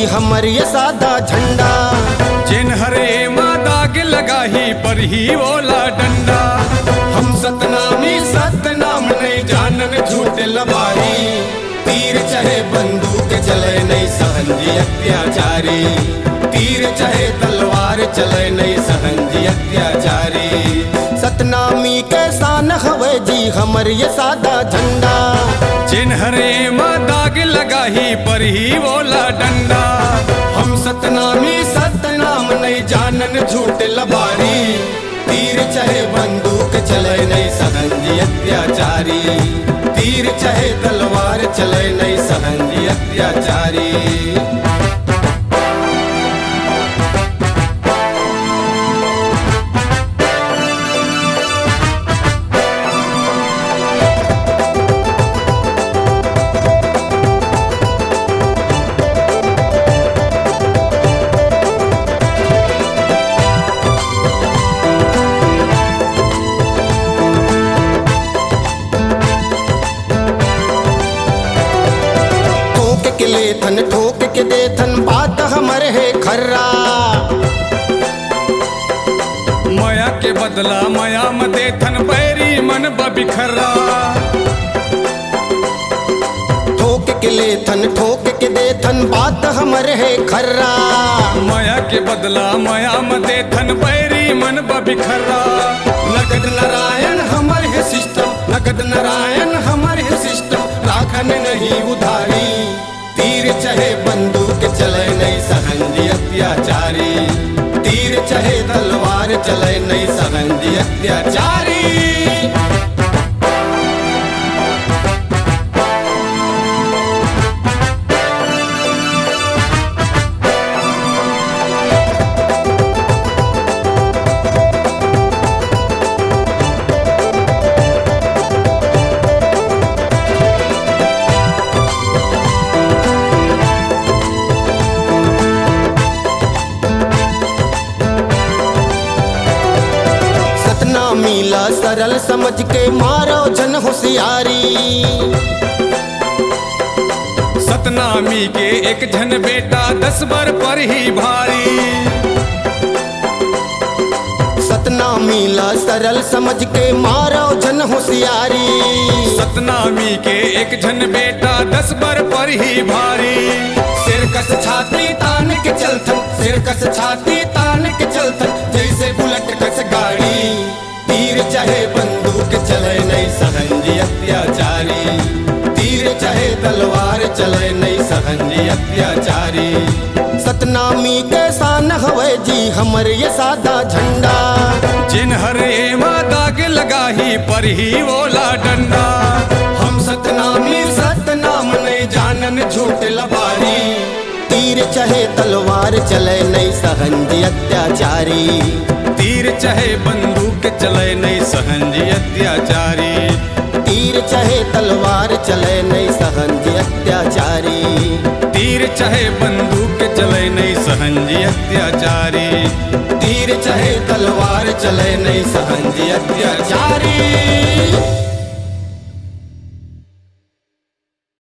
हमर ये सादा झंडा। जिन हरे माँ दाग लगाही पर ही ओला डंडा। हम सतनामी सतनाम नहीं जानन झूठ लबारी। तीर चाहे बंदूक चले नहीं सहनजी अत्याचारी। तीर चाहे तलवार चले नहीं सहनजी अत्याचारी। सतनामी के शान हवे जी हमर ये सादा झंडा। जिन हरे माँ दाग लगाही पर ही ओला डंडा। हम सतनामी सतनाम नहीं जानन झूठ लबारी। तीर चाहे बंदूक चले नहीं सहनजी अत्याचारी। तीर चाहे तलवार चले नहीं सहनजी अत्याचारी। थन ठोक के दे थन बात हमर है खर्रा। माया के बदला माया में दे थन बैरी मन बिखरा। ठोक के ले थन ठोक के दे थन बात हमर है खर्रा। माया के बदला माया में दे थन बैरी मन बिखरा। नगद नारायण हमर है सिस्टम। नगद नारायण हमर है सिस्टम। राखन नहीं उधारी। तीर चाहे बंदूक चले नहीं सहनजी अत्याचारी। तीर चाहे तलवार चले नहीं सहनजी अत्याचारी। मीला सरल समझ के मारो जन होशियारी। सतनामी के एक जन बेटा 10 बर पर ही भारी। सतनामीला सरल समझ के मारो जन होशियारी। सतनामी के एक जन बेटा 10 बर पर ही भारी। सिर कस छाती तान के चलथन। सिर कस छाती तान के चलथन जैसे बुलेट कस गाड़ी। तीर चाहे बंदूक चले नहीं सहनजी अत्याचारी। तीर चाहे तलवार चले नहीं सहनजी अत्याचारी। सतनामी के शान हवे जी हमर ये सादा झंडा। जिन हरे माँ दाग लगाही पर ही ओला डंडा। हम सतनामी सतनाम नहीं जानन झूठ लबारी। तीर चाहे तलवार चले नहीं सहनजी अत्याचारी। तीर चाहे बंदूक चले नहीं सहनजी अत्याचारी। तीर चाहे तलवार चले नहीं सहनजी अत्याचारी। तीर चाहे बंदूक चले नहीं सहनजी अत्याचारी। तीर चाहे तलवार चले नहीं सहनजी अत्याचारी।